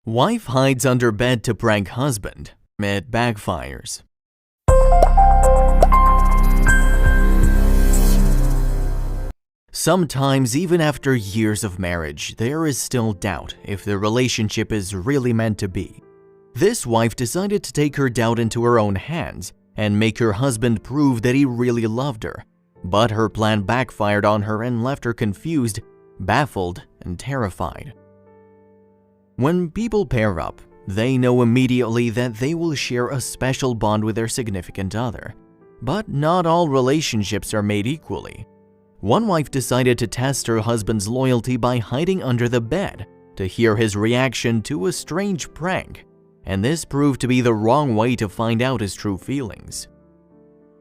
Wife hides under bed to prank husband. It backfires. Sometimes, even after years of marriage, there is still doubt if the relationship is really meant to be. This wife decided to take her doubt into her own hands and make her husband prove that he really loved her. But her plan backfired on her and left her confused, baffled, and terrified. When people pair up, they know immediately that they will share a special bond with their significant other. But not all relationships are made equally. One wife decided to test her husband's loyalty by hiding under the bed to hear his reaction to a strange prank, and this proved to be the wrong way to find out his true feelings.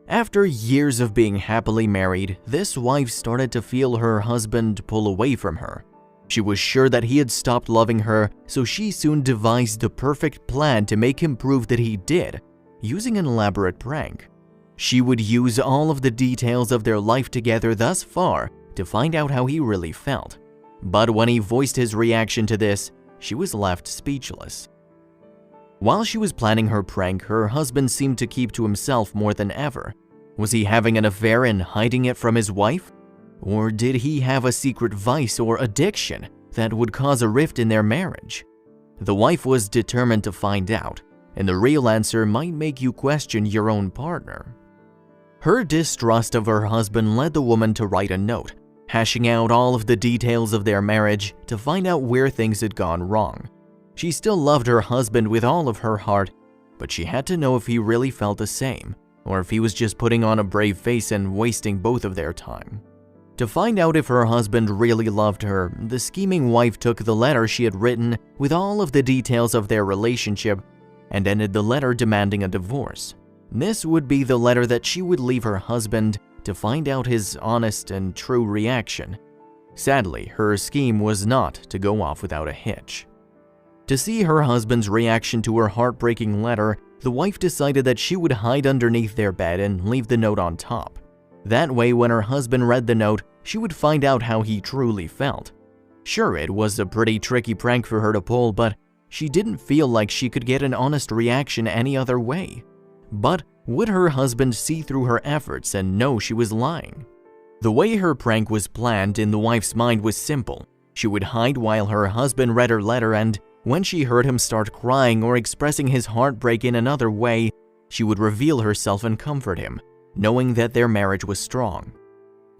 After years of being happily married, this wife started to feel her husband pull away from her. She was sure that he had stopped loving her, so she soon devised the perfect plan to make him prove that he did, using an elaborate prank. She would use all of the details of their life together thus far to find out how he really felt. But when he voiced his reaction to this, she was left speechless. While she was planning her prank, her husband seemed to keep to himself more than ever. Was he having an affair and hiding it from his wife? Or did he have a secret vice or addiction that would cause a rift in their marriage? The wife was determined to find out, and the real answer might make you question your own partner. Her distrust of her husband led the woman to write a note, hashing out all of the details of their marriage to find out where things had gone wrong. She still loved her husband with all of her heart, but she had to know if he really felt the same, or if he was just putting on a brave face and wasting both of their time. To find out if her husband really loved her, the scheming wife took the letter she had written with all of the details of their relationship and ended the letter demanding a divorce. This would be the letter that she would leave her husband to find out his honest and true reaction. Sadly, her scheme was not to go off without a hitch. To see her husband's reaction to her heartbreaking letter, the wife decided that she would hide underneath their bed and leave the note on top. That way, when her husband read the note, she would find out how he truly felt. Sure, it was a pretty tricky prank for her to pull, but she didn't feel like she could get an honest reaction any other way. But would her husband see through her efforts and know she was lying? The way her prank was planned in the wife's mind was simple. She would hide while her husband read her letter, and when she heard him start crying or expressing his heartbreak in another way, she would reveal herself and comfort him, knowing that their marriage was strong.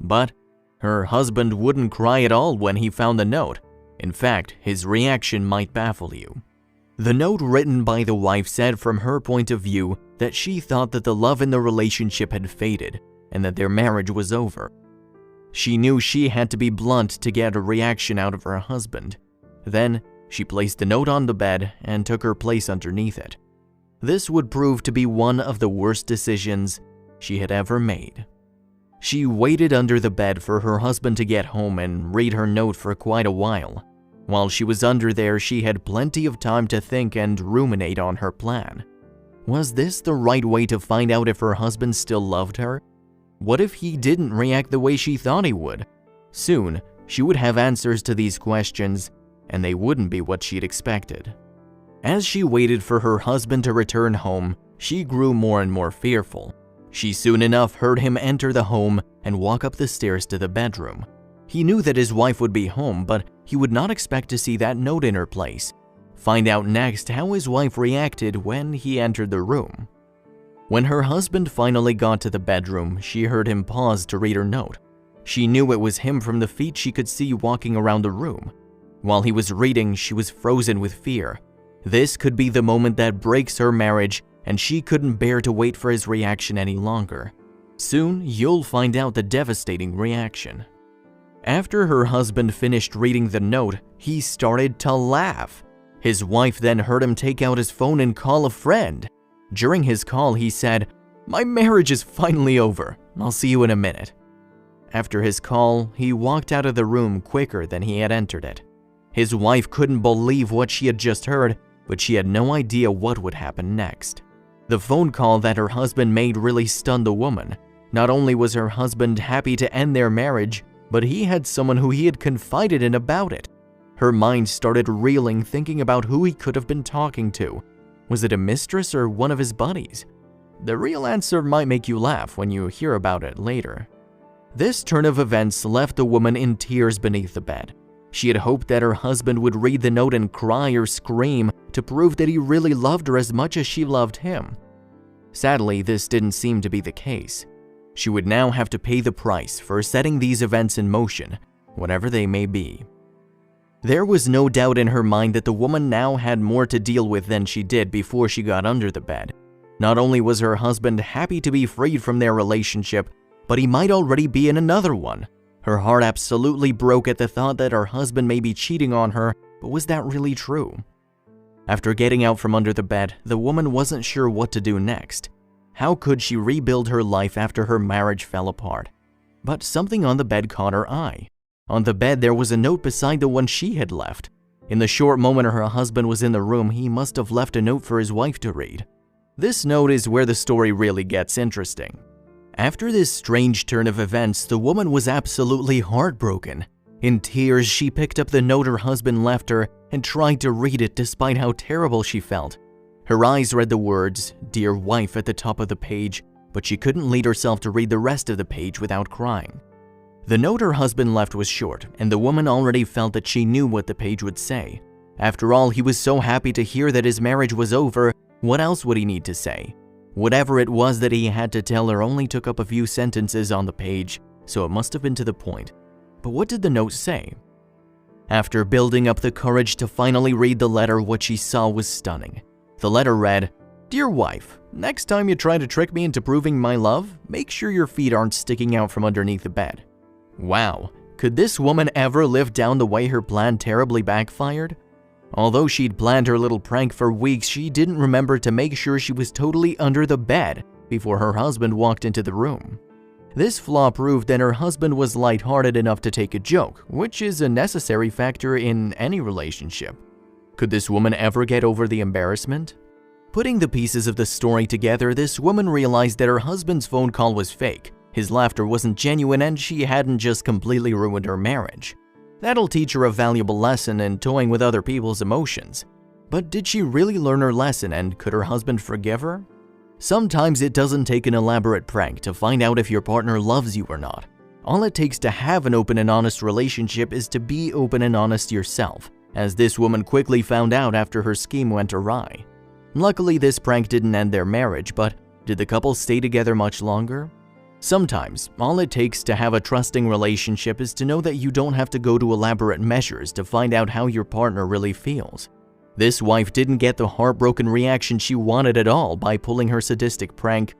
But her husband wouldn't cry at all when he found the note. In fact, his reaction might baffle you. The note written by the wife said from her point of view that she thought that the love in the relationship had faded and that their marriage was over. She knew she had to be blunt to get a reaction out of her husband. Then she placed the note on the bed and took her place underneath it. This would prove to be one of the worst decisions she had ever made. She waited under the bed for her husband to get home and read her note for quite a while. While she was under there, she had plenty of time to think and ruminate on her plan. Was this the right way to find out if her husband still loved her? What if he didn't react the way she thought he would? Soon, she would have answers to these questions, and they wouldn't be what she'd expected. As she waited for her husband to return home, she grew more and more fearful. She soon enough heard him enter the home and walk up the stairs to the bedroom. He knew that his wife would be home, but he would not expect to see that note in her place. Find out next how his wife reacted when he entered the room. When her husband finally got to the bedroom, she heard him pause to read her note. She knew it was him from the feet she could see walking around the room. While he was reading, she was frozen with fear. This could be the moment that breaks her marriage, and she couldn't bear to wait for his reaction any longer. Soon, you'll find out the devastating reaction. After her husband finished reading the note, he started to laugh. His wife then heard him take out his phone and call a friend. During his call, he said, "My marriage is finally over. I'll see you in a minute." After his call, he walked out of the room quicker than he had entered it. His wife couldn't believe what she had just heard, but she had no idea what would happen next. The phone call that her husband made really stunned the woman. Not only was her husband happy to end their marriage, but he had someone who he had confided in about it. Her mind started reeling, thinking about who he could have been talking to. Was it a mistress or one of his buddies? The real answer might make you laugh when you hear about it later. This turn of events left the woman in tears beneath the bed. She had hoped that her husband would read the note and cry or scream to prove that he really loved her as much as she loved him. Sadly, this didn't seem to be the case. She would now have to pay the price for setting these events in motion, whatever they may be. There was no doubt in her mind that the woman now had more to deal with than she did before she got under the bed. Not only was her husband happy to be freed from their relationship, but he might already be in another one. Her heart absolutely broke at the thought that her husband may be cheating on her, but was that really true? After getting out from under the bed, the woman wasn't sure what to do next. How could she rebuild her life after her marriage fell apart? But something on the bed caught her eye. On the bed, there was a note beside the one she had left. In the short moment her husband was in the room, he must have left a note for his wife to read. This note is where the story really gets interesting. After this strange turn of events, the woman was absolutely heartbroken. In tears, she picked up the note her husband left her and tried to read it despite how terrible she felt. Her eyes read the words, "Dear wife," at the top of the page, but she couldn't lead herself to read the rest of the page without crying. The note her husband left was short, and the woman already felt that she knew what the page would say. After all, he was so happy to hear that his marriage was over. What else would he need to say? Whatever it was that he had to tell her only took up a few sentences on the page, so it must have been to the point. But what did the note say? After building up the courage to finally read the letter, what she saw was stunning. The letter read, "Dear wife, next time you try to trick me into proving my love, make sure your feet aren't sticking out from underneath the bed." Wow, could this woman ever live down the way her plan terribly backfired? Although she'd planned her little prank for weeks, she didn't remember to make sure she was totally under the bed before her husband walked into the room. This flaw proved that her husband was lighthearted enough to take a joke, which is a necessary factor in any relationship. Could this woman ever get over the embarrassment? Putting the pieces of the story together, this woman realized that her husband's phone call was fake, his laughter wasn't genuine, and she hadn't just completely ruined her marriage. That'll teach her a valuable lesson in toying with other people's emotions. But did she really learn her lesson, and could her husband forgive her? Sometimes it doesn't take an elaborate prank to find out if your partner loves you or not. All it takes to have an open and honest relationship is to be open and honest yourself, as this woman quickly found out after her scheme went awry. Luckily, this prank didn't end their marriage, but did the couple stay together much longer? Sometimes, all it takes to have a trusting relationship is to know that you don't have to go to elaborate measures to find out how your partner really feels. This wife didn't get the heartbroken reaction she wanted at all by pulling her sadistic prank,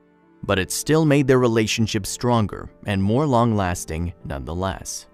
but it still made their relationship stronger and more long-lasting nonetheless.